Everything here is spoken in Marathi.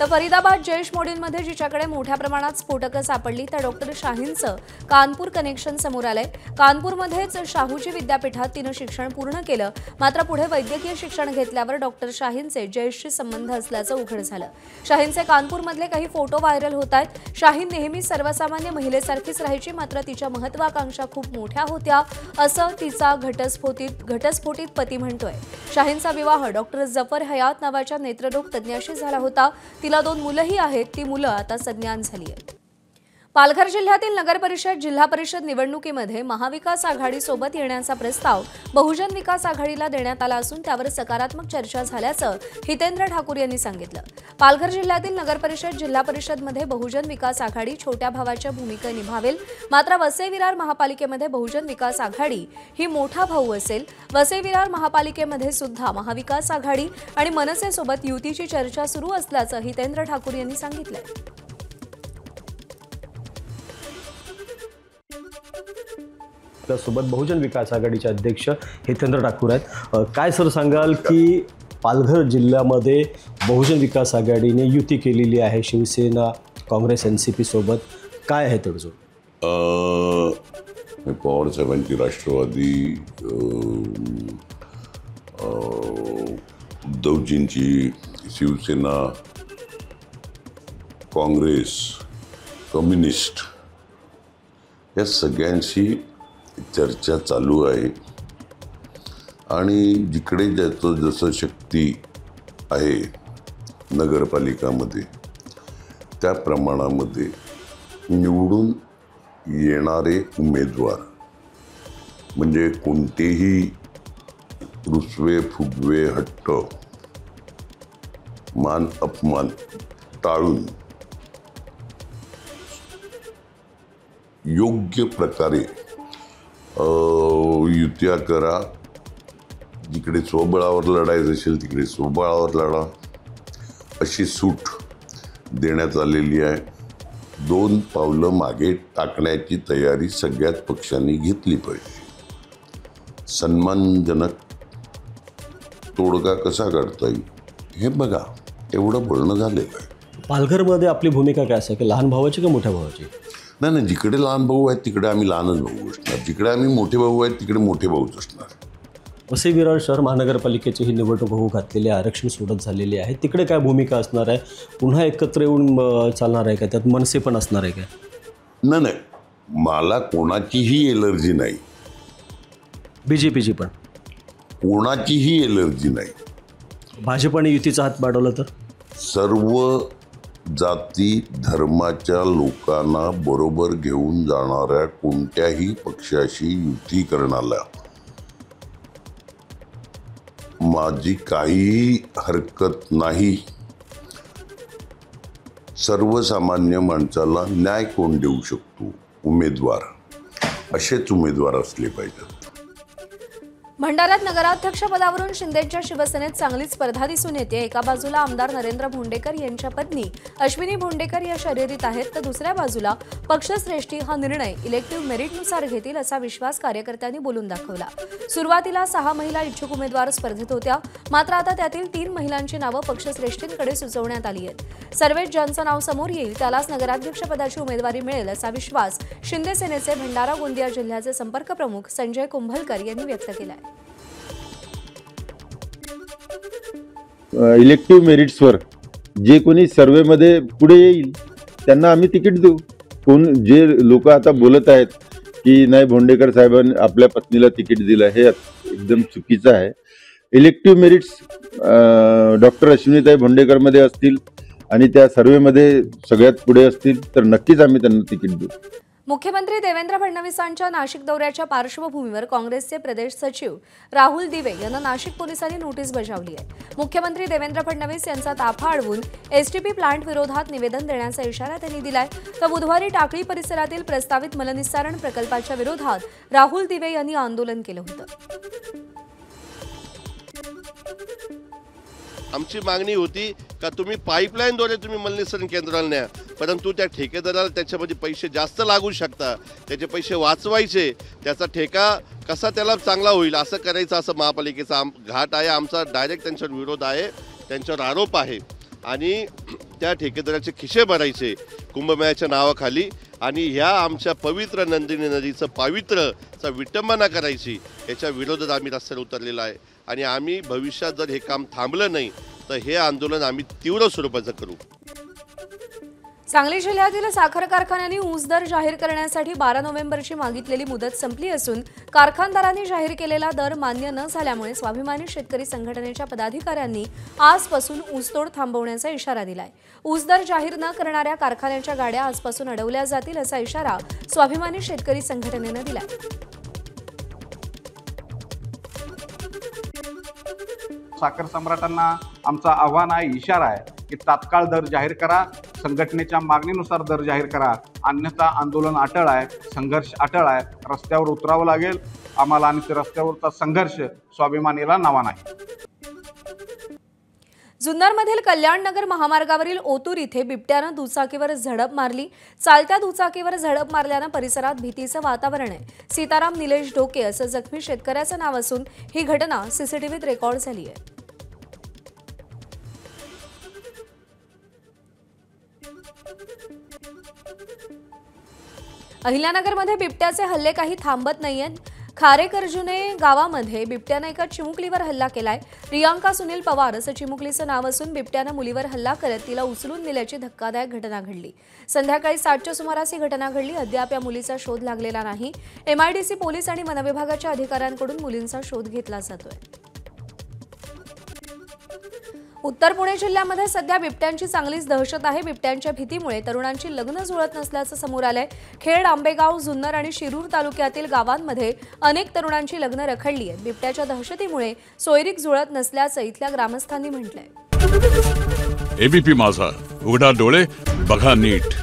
तर फरीदाबाद जयेश मोडींमध्ये जिच्याकडे मोठ्या प्रमाणात स्फोटकं सापडली त्या डॉक्टर शाहीनचं कानपूर कनेक्शन समोर आलंय। कानपूरमध्येच शाहूजी विद्यापीठात तिनं शिक्षण पूर्ण केलं, मात्र पुढे वैद्यकीय शिक्षण घेतल्यावर डॉक्टर शाहीनचे जयेशशी संबंध असल्याचं उघड झालं। शाहीनचे कानपूरमधले काही फोटो व्हायरल होत आहेत। शाहीन नेहमी सर्वसामान्य महिलेसारखीच राहायची, मात्र तिच्या महत्वाकांक्षा खूप मोठ्या होत्या असं तिचा घटस्फोटित पती म्हणतोय। शाहीनचा विवाह डॉक्टर जफर हयात नावाच्या नेत्ररोग तज्ज्ञाशी झाला होता। तिला 2 मुलंही आहेत। ती मुलं आता सज्ञान झाली आहेत। पालघर जिल्ह्यातील नगरपरिषद जिल्हा परिषद निवडणुकीमध्ये महाविकास आघाडीसोबत येण्याचा प्रस्ताव बहुजन विकास आघाडीला देण्यात आला असून त्यावर सकारात्मक चर्चा झाल्याचं हितेंद्र ठाकूर यांनी सांगितलं। पालघर जिल्ह्यातील नगरपरिषद जिल्हा परिषदमध्ये बहुजन विकास आघाडी छोट्या भावाच्या भूमिका निभावेल, मात्र वसई-विरार महापालिकेमध्ये बहुजन विकास आघाडी ही मोठा भाऊ असेल। वसई-विरार महापालिकेमध्ये सुद्धा महाविकास आघाडी आणि मनसेसोबत युतीची चर्चा सुरू असल्याचं हितेंद्र ठाकूर यांनी सांगितलं। सोबत बहुजन विकास आघाडीचे अध्यक्ष हितेंद्र ठाकूर आहेत। काय सर सांगाल की पालघर जिल्ह्यामध्ये बहुजन विकास आघाडीने युती केलेली आहे शिवसेना काँग्रेस NCP सोबत, काय आहे तडजोड? पवार साहेबांची राष्ट्रवादी, उद्धवजींची शिवसेना, काँग्रेस, कम्युनिस्ट या सगळ्यांशी चर्चा चालू आहे आणि जिकडे ज्याचं जसं शक्ती आहे नगरपालिकामध्ये त्या प्रमाणामध्ये निवडून येणारे उमेदवार म्हणजे कोणतेही रुसवे फुगवे हट्ट मान अपमान टाळून योग्य प्रकारे युत्या करा। जिकडे स्वबळावर लढायचं असेल तिकडे स्वबळावर लढा अशी सूट देण्यात आलेली आहे। 2 पावलं मागे टाकण्याची तयारी सगळ्याच पक्षांनी घेतली पाहिजे। सन्मानजनक तोडगा कसा काढता येईल हे बघा, एवढं बोलणं झालेलं आहे। पालघरमध्ये आपली भूमिका काय असेल की लहान भावाची का मोठ्या भावाची? नाही, जिकडे लहान भाऊ आहेत तिकडे आम्ही लहानच भाऊ असणार, जिकडे आम्ही मोठे भाऊ आहेत तिकडे मोठे भाऊच असणार। वसई-विरार शहर महानगरपालिकेची ही निवडणूक होऊ घातलेली आहे, आरक्षण सोडत झालेली आहे, तिकडे काय भूमिका असणार आहे? पुन्हा एकत्र येऊन चालणार आहे का? त्यात मनसे पण असणार आहे का? नाही, मला कोणाचीही एलर्जी नाही, BJPची पण कोणाचीही एलर्जी नाही। भाजपने युतीचा हात वाढवला तर सर्व जाती धर्माच्या लोकांना बरोबर घेऊन जाणाऱ्या कोणत्याही पक्षाशी युती करण्याला माझी काहीही हरकत नाही। सर्वसामान्य माणसाला न्याय कोण देऊ शकतो? उमेदवार, असेच उमेदवार असले पाहिजेत। भंडाऱ्यात नगराध्यक्षपदावरून शिंदेच्या शिवसेनेत चांगली स्पर्धा दिसून येते। एका बाजूला आमदार नरेंद्र भोंडेकर यांच्या पत्नी अश्विनी भोंडेकर या शर्यतीत आहेत, तर दुसऱ्या बाजूला पक्षश्रेष्ठी हा निर्णय इलेक्टिव्ह मेरिटनुसार घेतील असा विश्वास कार्यकर्त्यांनी बोलून दाखवला। सुरुवातीला 6 महिला इच्छुक उमेदवार स्पर्धेत होत्या, मात्र आता त्यातील 3 महिलांची नावं पक्षश्रेष्ठींकडे सुचवण्यात आली आहेत। सर्वेत ज्यांचं नाव समोर येईल त्यालाच नगराध्यक्षपदाची उमेदवारी मिळेल असा विश्वास शिंदे सेनेचे भंडारा गोंदिया जिल्ह्याचे संपर्क प्रमुख संजय कुंभलकर यांनी व्यक्त केला आहे। इलेक्टिव्ह मेरिट्सवर जे कोणी सर्वेमध्ये पुढे येईल त्यांना आम्ही तिकीट देऊ। कोण जे लोक आता बोलत आहेत की नाही भोंडेकर साहेबांनी आपल्या पत्नीला तिकीट दिलं, हे एकदम चुकीचं आहे। इलेक्टिव्ह मेरिट्स डॉक्टर अश्विनीताई भोंडेकरमध्ये असतील आणि त्या सर्वेमध्ये सगळ्यात पुढे असतील तर नक्कीच आम्ही त्यांना तिकीट देऊ। मुख्यमंत्री देवेंद्र फडणवीसांच्या नाशिक दौऱ्याच्या पार्श्वभूमीवर काँग्रेसचे प्रदेश सचिव राहुल दिवे यांना नाशिक पोलिसांनी नोटीस बजावली आहे। मुख्यमंत्री देवेंद्र फडणवीस यांचा ताफा अडवून STP प्लांट विरोधात निवेदन देण्याचा इशारा त्यांनी दिलाय। तर बुधवारी टाकळी परिसरातील प्रस्तावित मलनिस्सारण प्रकल्पाच्या विरोधात राहुल दिवे यांनी आंदोलन केलं होतं। आमची मागणी होती का तुम्ही पाईपलाईनद्वारे तुम्ही मलनिस्सारण केंद्राला न्या, परंतु त्या ठेकेदाराला त्याच्यामध्ये पैसे जास्त लागू शकतात, त्याचे पैसे वाचवायचे, त्याचा ठेका कसा त्याला चांगला होईल असं करायचं असं महापालिकेचा घाट आहे। आमचा डायरेक्ट त्यांच्यावर विरोध आहे, त्यांच्यावर आरोप आहे आणि त्या ठेकेदाराचे खिसे भरायचे कुंभमेळ्याच्या नावाखाली आणि ह्या आमच्या पवित्र नंदिनी नदीचं पावित्र्याचा विटंबना करायची, याच्या विरोधात आम्ही रस्त्यावर उतरलेला आहे. आणि आम्ही भविष्यात जर हे काम थांबलं नाही तर हे आंदोलन आम्ही तीव्र स्वरूपाचं करू. सांगली जिल्ह्यातील साखर कारखान्यांनी ऊस दर जाहीर करण्यासाठी 12 नोव्हेंबरची मागितलेली मुदत संपली असून कारखानदारांनी जाहीर केलेला दर मान्य न झाल्यामुळे स्वाभिमानी शेतकरी संघटनेच्या पदाधिकाऱ्यांनी आजपासून ऊसतोड थांबवण्याचा इशारा दिलाय. ऊस दर जाहीर न करणाऱ्या कारखान्यांच्या गाड्या आजपासून अडवल्या जातील असा इशारा स्वाभिमानी शेतकरी संघटनेनं दिलाय. साखर सम्राटांना आमचा आव्हान आहे, इशारा आहे की तात्काळ दर जाहीर करा, संघटनेच्या मागणीनुसार दर जाहीर करा, अन्यथा आंदोलन अटळ आहे, संघर्ष अटळ आहे, रस्त्यावर उतरावं लागेल आम्हाला आणि ते रस्त्यावरचा संघर्ष स्वाभिमानीला नावा नाही. जुन्नरमधील कल्याणनगर महामार्गावरील ओतूर इथे बिबट्यानं दुचाकीवर झडप मारली. चालत्या दुचाकीवर झडप मारल्यानं परिसरात भीतीचं वातावरण आहे. सीताराम निलेश ढोके असं जखमी शेतकऱ्याचं नाव असून ही घटना सीसीटीव्हीत रेकॉर्ड झाली आहे. अहिल्यानगरमध्ये बिबट्याचे हल्ले काही थांबत नाहीयेत. खारेकर्जुने गावामध्ये बिबट्यानं एका चिमुकलीवर हल्ला केलाय. प्रियांका सुनील पवार असं चिमुकलीचं नाव असून बिबट्यानं मुलीवर हल्ला करत तिला उचलून नेल्याची धक्कादायक घटना घडली. संध्याकाळी 7च्या सुमारास ही घटना घडली. अद्याप या मुलीचा शोध लागलेला नाही. MIDC पोलीस आणि वनविभागाच्या अधिकाऱ्यांकडून मुलींचा शोध घेतला जातोय. उत्तर पुणे जिल्ह्यामध्ये सध्या बिबट्यांची चांगलीच दहशत आहे. बिबट्यांच्या भीतीमुळे तरुणांची लग्न जुळत नसल्याचं समोर आलंय. खेड, आंबेगाव, जुन्नर आणि शिरूर तालुक्यातील गावांमध्ये अनेक तरुणांची लग्न रखडली आहेत. बिबट्याच्या दहशतीमुळे सोयरीक जुळत नसल्याचं इथल्या ग्रामस्थांनी म्हटलंय. ABP माझा, उघडा डोळे बघा नीट.